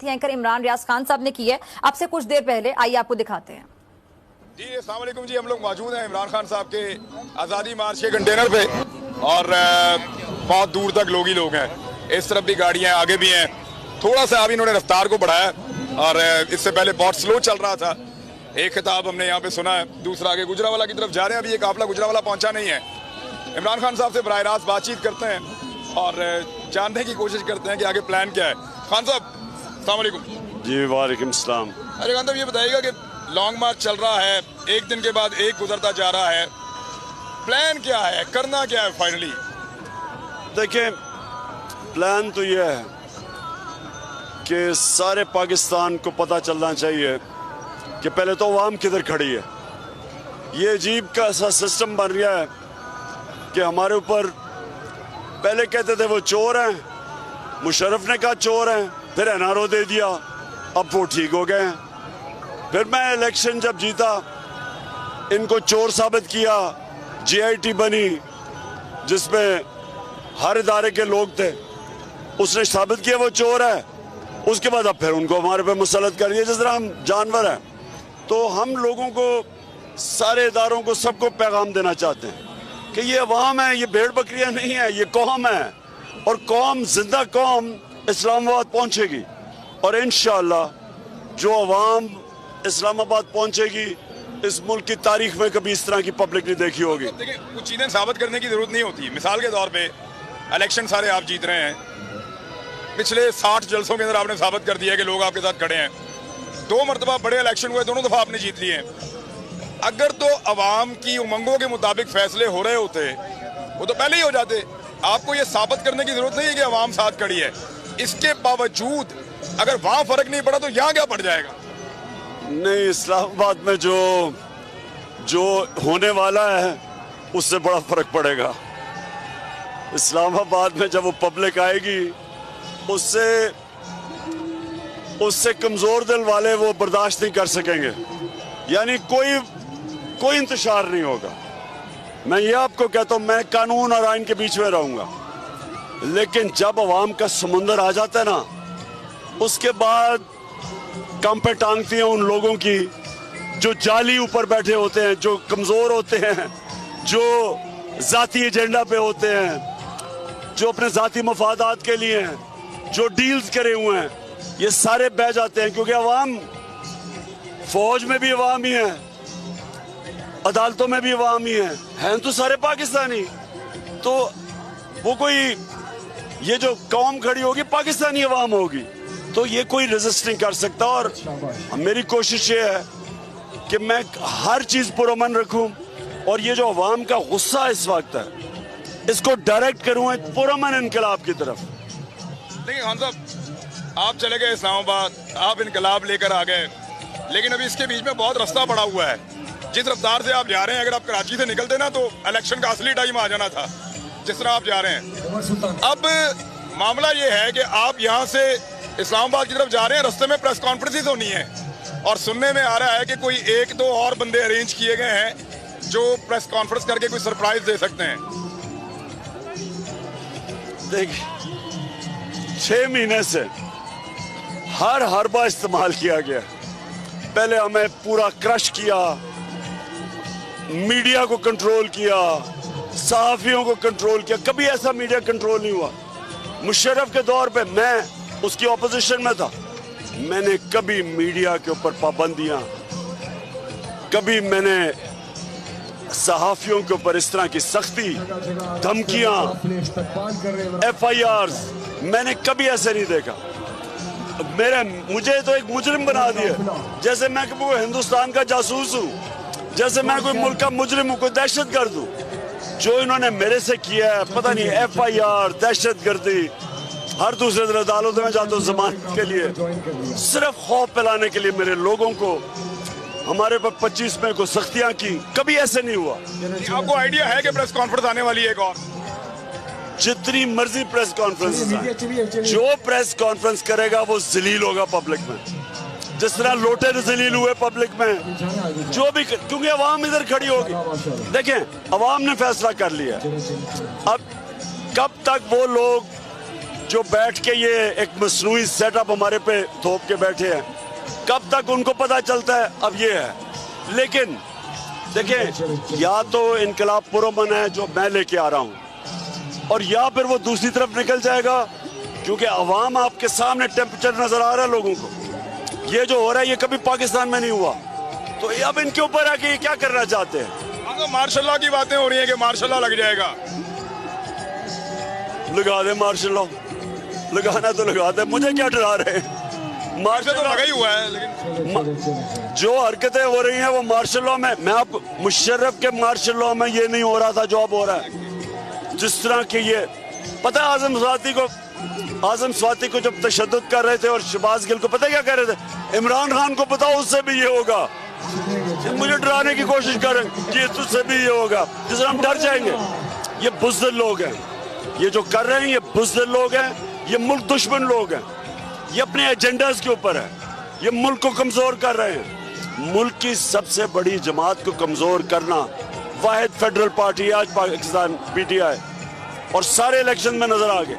थी एंकर इमरान रियाज खान साहब ने की है आपसे कुछ देर पहले। आइए आपको दिखाते हैं। जी अस्सलाम वालेकुम जी, हम लोग मौजूद हैं इमरान खान साहब के आज़ादी मार्च के कंटेनर पे और बहुत दूर तक लोग ही लोग हैं। इस तरफ भी गाड़ियां आगे भी हैं। थोड़ा सा अभी इन्होंने रफ्तार को बढ़ाया और इससे पहले बहुत स्लो चल रहा था। एक खिताब हमने यहाँ पे सुना है, दूसरा आगे गुजरावाला की तरफ जा रहे हैं। अभी ये काफिला गुजरावाला पहुंचा नहीं है। इमरान खान साहब से बराह रास्त बातचीत करते हैं और जानने की कोशिश करते हैं कि आगे प्लान क्या है। खान साहब अस्सलाम वालेकुम। जी वालेकुम सलाम। अरे खान साहब ये बताइएगा कि लॉन्ग मार्च चल रहा है, एक दिन के बाद एक गुजरता जा रहा है, प्लान क्या है, करना क्या है फाइनली? देखिए प्लान तो यह है कि सारे पाकिस्तान को पता चलना चाहिए कि पहले तो अवाम किधर खड़ी है। ये अजीब का ऐसा सिस्टम बन गया है कि हमारे ऊपर पहले कहते थे वो चोर हैं, मुशर्रफ ने कहा चोर हैं, फिर एनआरओ दे दिया, अब वो ठीक हो गए हैं। फिर मैं इलेक्शन जब जीता इनको चोर साबित किया, जीआईटी बनी जिसमें हर इदारे के लोग थे, उसने साबित किया वो चोर है। उसके बाद अब फिर उनको हमारे पे मुसलत कर दिया जिस तरह हम जानवर हैं। तो हम लोगों को, सारे इदारों को, सबको पैगाम देना चाहते हैं कि ये अवाम है, ये भेड़ बकरियां नहीं है, ये कौम है और कौम, जिंदा कौम इस्लामाबाद पहुंचेगी। और इंशाअल्लाह जो अवाम इस्लामाबाद पहुंचेगी इस मुल्क की तारीख में कभी इस तरह की पब्लिक नहीं देखी होगी। देखिए कुछ चीजें साबित करने की जरूरत नहीं होती। मिसाल के तौर पे इलेक्शन सारे आप जीत रहे हैं, पिछले 60 जलसों के अंदर आपने साबित कर दिया कि लोग आपके साथ खड़े हैं। 2 मरतबा बड़े इलेक्शन हुए, दोनों दफा आपने जीत लिए हैं। अगर तो अवाम की उमंगों के मुताबिक फैसले हो रहे होते वो तो पहले ही हो जाते। आपको ये साबित करने की जरूरत नहीं है कि अवाम साथ खड़ी है। इसके बावजूद अगर वहां फर्क नहीं पड़ा तो यहाँ क्या पड़ जाएगा? नहीं, इस्लामाबाद में जो होने वाला है उससे बड़ा फर्क पड़ेगा। इस्लामाबाद में जब वो पब्लिक आएगी उससे कमजोर दिल वाले वो बर्दाश्त नहीं कर सकेंगे। यानी कोई इंतशार नहीं होगा। मैं ये आपको कहता हूं, मैं कानून और आइन के बीच में रहूंगा, लेकिन जब अवाम का समुंदर आ जाता है ना, उसके बाद कम पे टांगती हैं उन लोगों की जो जाली ऊपर बैठे होते हैं, जो कमजोर होते हैं, जो जाती एजेंडा पे होते हैं, जो अपने जाती मफादात के लिए हैं, जो डील्स करे हुए हैं, ये सारे बह जाते हैं। क्योंकि अवाम, फौज में भी अवाम ही है, अदालतों में भी अवाम ही हैं तो सारे पाकिस्तानी। तो वो कोई, ये जो कौम खड़ी होगी पाकिस्तानी अवाम होगी, तो ये कोई रेजिस्ट नहीं कर सकता। और मेरी कोशिश ये है कि मैं हर चीज पुरअमन रखूं और ये जो अवाम का गुस्सा इस वक्त है इसको डायरेक्ट करूं एक पुरअमन इनकलाब की तरफ। देखिए खान साहब, आप चले गए इस्लामाबाद, आप इनकलाब लेकर आ गए, लेकिन अभी इसके बीच में बहुत रास्ता पड़ा हुआ है। जिस रफ्तार से आप जा रहे हैं, अगर आप कराची से निकलते ना तो इलेक्शन का असली टाइम आ जाना था, जिस तरह आप जा रहे हैं। अब मामला ये है कि आप यहाँ से इस्लामाबाद की तरफ जा रहे हैं, रास्ते में प्रेस कॉन्फ्रेंसेस होनी है और सुनने में आ रहा है कि कोई 1-2 और बंदे अरेंज किए गए हैं जो प्रेस कॉन्फ्रेंस करके कोई सरप्राइज दे सकते हैं। देखिए 6 महीने से हर हरबा इस्तेमाल किया गया। पहले हमें पूरा क्रश किया, मीडिया को कंट्रोल किया, सहाफियों को कंट्रोल किया। कभी ऐसा मीडिया कंट्रोल नहीं हुआ। मुशर्रफ के दौर पे मैं उसकी ऑपोजिशन में था, मैंने कभी मीडिया के ऊपर पाबंदियां, कभी मैंने सहाफियों के ऊपर इस तरह की सख्ती, धमकियां, FIRs मैंने कभी ऐसे नहीं देखा। मुझे तो एक मुजरिम बना दिया, जैसे मैं कोई हिंदुस्तान का जासूस हूं, जैसे मैं कोई मुल्क का मुजरिम हूं, कोई दहशतगर्द हूं। जो इन्होंने मेरे से किया है, पता नहीं, FIR, दहशतगर्दी, हर दूसरे दिन अदालत में जाता हूं जमानत के लिए, सिर्फ खौफ फैलाने के लिए मेरे लोगों को। हमारे पर 25 मई को सख्तियां की, कभी ऐसे नहीं हुआ। आपको आइडिया है कि प्रेस कॉन्फ्रेंस आने वाली है एक और? जितनी मर्जी प्रेस कॉन्फ्रेंस, जो प्रेस कॉन्फ्रेंस करेगा वो जलील होगा पब्लिक में, जिस तरह लोटे जलील हुए पब्लिक में। जो भी, क्योंकि अवाम इधर खड़ी होगी। देखें, अवाम ने फैसला कर लिया। अब कब तक वो लोग जो बैठ के ये एक मसनूई सेटअप हमारे पे थोप के बैठे हैं, कब तक उनको पता चलता है अब ये है। लेकिन देखिए, या तो इनकलाब पुरअमन है जो मैं लेके आ रहा हूं, और या फिर वो दूसरी तरफ निकल जाएगा, क्योंकि अवाम आपके सामने टेम्परेचर नजर आ रहा है लोगों को। ये जो हो रहा है ये कभी पाकिस्तान में नहीं हुआ, तो अब इनके ऊपर है कि ये क्या करना चाहते हैं। तो मार्शल लॉ की बातें हो रही हैं कि मार्शल लॉ लग जाएगा। लगा दे मार्शल लॉ, लगाना तो लगा दे, मुझे क्या डरा रहे हैं। मार्शल तो लगा ही हुआ है, लेकिन जो हरकतें हो रही हैं वो मार्शल लॉ में, मैं आप मुशर्रफ के मार्शल लॉ में ये नहीं हो रहा था जो अब हो रहा है। जिस तरह के ये पता है, आजम स्वाति को जब तशद्दुद कर रहे थे और शहबाज गिल को पता क्या कह रहे थे, इमरान खान को बताओ उससे भी ये होगा। मुझे डराने की कोशिश करें कि तुझसे भी ये होगा, जिससे हम डर जाएंगे। ये बुज़दिल लोग हैं, ये जो कर रहे हैं ये बुज़दिल लोग हैं, ये मुल्क दुश्मन लोग हैं, ये अपने एजेंडास के ऊपर है, ये मुल्क को कमजोर कर रहे हैं। मुल्क की सबसे बड़ी जमात को कमजोर करना वाहिद फेडरल पार्टी आज पाकिस्तान PTI, और सारे इलेक्शन में नजर आ गए।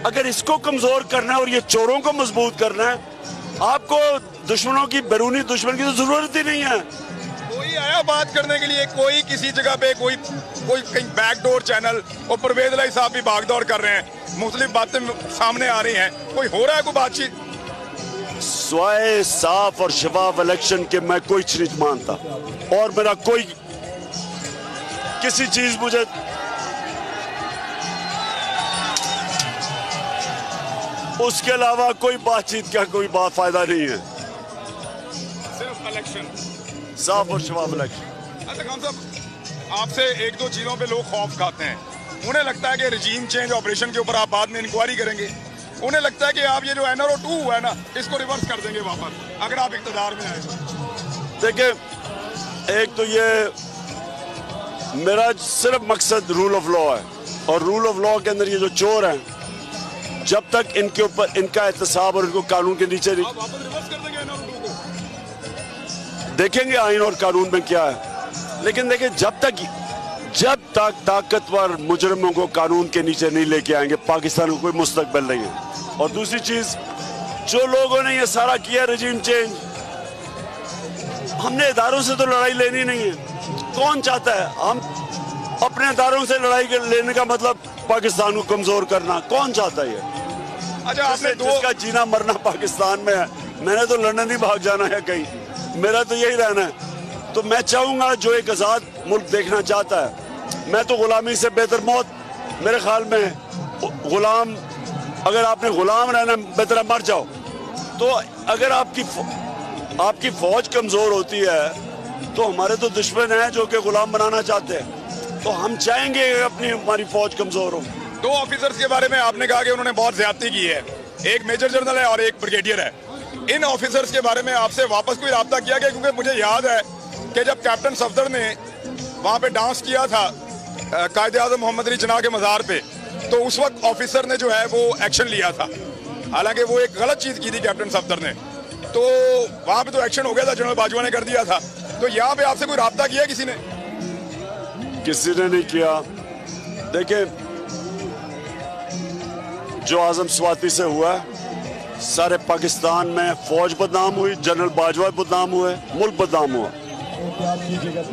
अगर इसको कमजोर करना है और ये चोरों को मजबूत करना है, आपको दुश्मनों की, बैरूनी दुश्मन की तो जरूरत ही नहीं है। कोई आया बात करने के लिए, कोई किसी जगह पे कोई कहीं बैकडोर चैनल, और परवेज लाई साहब भी भागदौड़ कर रहे हैं, मुख्तलिफ बातें सामने आ रही हैं, कोई हो रहा है कोई बातचीत? स्वाए साफ और शफाफ इलेक्शन के मैं कोई चीज मानता, और मेरा कोई किसी चीज मुझे उसके अलावा कोई बातचीत का कोई फायदा नहीं है। सिर्फ इलेक्शन, साफ और शफाफ इलेक्शन। अच्छा खान साहब, आपसे एक दो चीजों पे लोग खौफ खाते हैं। उन्हें लगता है कि रजीम चेंज ऑपरेशन के ऊपर आप बाद में इंक्वायरी करेंगे। उन्हें लगता है कि आप ये जो NRO 2 हुआ है ना, इसको रिवर्स कर देंगे वापस अगर आप इख्तिदार में आए। देखिए, एक तो ये मेरा सिर्फ मकसद रूल ऑफ लॉ है, और रूल ऑफ लॉ के अंदर ये जो चोर हैं, जब तक इनके ऊपर इनका एहतसाब और इनको कानून के नीचे नहीं, आप वापस रिवर्स कर देंगे NRO 2 को? देखेंगे आइन और कानून में क्या है। लेकिन देखिए, जब तक ताकतवर मुजरिमों को कानून के नीचे नहीं लेके आएंगे, पाकिस्तान को कोई मुस्तकबिल नहीं है। और दूसरी चीज, जो लोगों ने ये सारा किया रजीम चेंज, हमने इदारों से तो लड़ाई लेनी नहीं है। कौन चाहता है? हम अपने इदारों से लड़ाई लेने का मतलब पाकिस्तान को कमजोर करना, कौन चाहता है ये? अच्छा, आपने जिसका जीना मरना पाकिस्तान में है, मैंने तो लंदन ही भाग जाना है कहीं, मेरा तो यही रहना है। तो मैं चाहूंगा, जो एक आजाद मुल्क देखना चाहता है, मैं तो गुलामी से बेहतर मौत मेरे ख्याल में, गुलाम, अगर आपने गुलाम रहना बेहतर मर जाओ। तो अगर आपकी फौज कमजोर होती है, तो हमारे तो दुश्मन हैं जो कि गुलाम बनाना चाहते हैं, तो हम चाहेंगे हमारी फौज कमजोर हो। दो ऑफिसर्स के बारे में आपने कहा कि उन्होंने बहुत ज्यादती की है, एक मेजर जनरल है और एक ब्रिगेडियर है। इन ऑफिसर्स के बारे में आपसे वापस कोई राब्ता किया गया? क्योंकि मुझे याद है कि जब कैप्टन सफदर ने वहां पे डांस किया था कायदे आज़म मोहम्मद अली जिन्ना के मज़ार पे, तो उस वक्त ऑफिसर ने जो है वो एक्शन लिया था। हालांकि वो एक गलत चीज की थी कैप्टन सफदर ने, तो वहां पे तो एक्शन हो गया था, जनरल बाजवा ने कर दिया था। तो यहाँ पे आपसे कोई राब्ता किया किसी ने? किसी ने नहीं किया। देखिए, जो आजम स्वाति से हुआ, सारे पाकिस्तान में फौज बदनाम हुई, जनरल बाजवा बदनाम हुए, मुल्क बदनाम हुआ,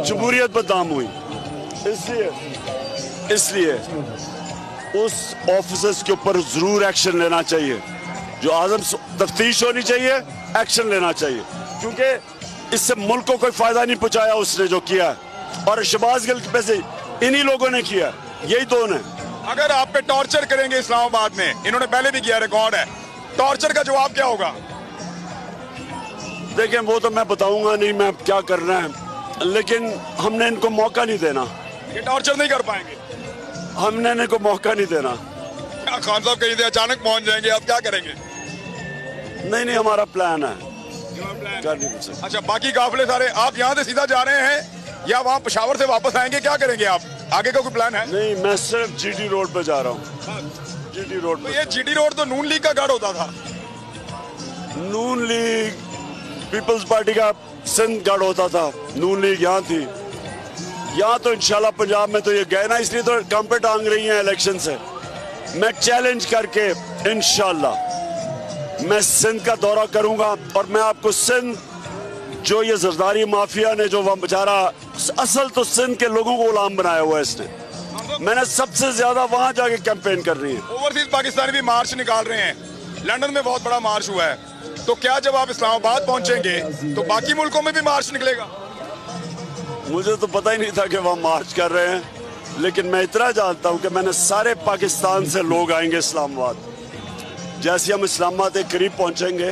जमहूरियत बदनाम हुई। इसलिए उस ऑफिसर्स के ऊपर जरूर एक्शन लेना चाहिए। जो आजम तफ्तीश होनी चाहिए, एक्शन लेना चाहिए, क्योंकि इससे मुल्क को कोई फायदा नहीं पहुंचाया उसने जो किया है, और शहबाज गिल के पैसे इन्हीं लोगों ने किया, यही दो ने। अगर आप पे टॉर्चर करेंगे इस्लामाबाद में, इन्होंने पहले भी किया, रिकॉर्ड है, टॉर्चर का जवाब क्या होगा? देखिए, वो तो मैं बताऊंगा नहीं मैं क्या करना है, लेकिन हमने इनको मौका नहीं देना। ये टॉर्चर नहीं कर पाएंगे, हमने इनको मौका नहीं देना। क्या खान साहब कहीं से अचानक पहुंच जाएंगे, आप क्या करेंगे? नहीं, हमारा प्लान है, कर नहीं सकते। अच्छा, बाकी काफिले सारे आप यहाँ से सीधा जा रहे हैं या वहाँ पेशावर से वापस आएंगे, क्या करेंगे आप? आगे का कोई प्लान है? नहीं, मैं सिर्फ GT रोड पे जा रहा हूँ। GT रोड तो ये GT रोड तो नून लीग का गढ़ होता था। नून लीग, पीपल्स पार्टी का सिंध गढ़ होता था, नून लीग यहाँ थी। यहाँ तो इंशाल्लाह पंजाब में तो ये गए ना, इसलिए तो कम पे टांग रही हैं इलेक्शन से। मैं चैलेंज करके इंशाल्लाह मैं सिंध का दौरा करूंगा और मैं आपको सिंध जो ये जरदारी माफिया ने जो वह बेचारा असल तो सिंध के लोगों को गुलाम बनाया हुआ है इसने, मैंने सबसे ज्यादा वहां जाके कैंपेन करनी है। ओवरसीज पाकिस्तानी भी मार्च निकाल रहे हैं, लंदन में बहुत बड़ा मार्च हुआ है, तो क्या जब आप इस्लामाबाद पहुंचेंगे तो बाकी मुल्कों में भी मार्च निकलेगा? मुझे तो पता ही नहीं था कि वह मार्च कर रहे हैं, लेकिन मैं इतना जानता हूं कि मैंने सारे पाकिस्तान से लोग आएंगे इस्लामाबाद। जैसे हम इस्लामाबाद के करीब पहुंचेंगे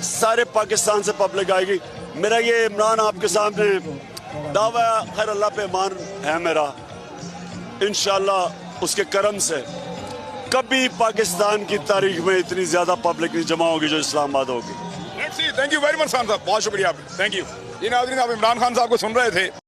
सारे पाकिस्तान से पब्लिक आएगी। मेरा ये इमरान आपके सामने दावा खैर अल्लाह पे ईमान है मेरा, इंशाल्लाह उसके करम से कभी पाकिस्तान की तारीख में इतनी ज्यादा पब्लिक नहीं जमा होगी जो इस्लामाबाद होगी। Thank you very much Khan साहब, बहुत शुक्रिया, थैंक यू। ये नाज़रीन, आप इमरान खान साहब को सुन रहे थे।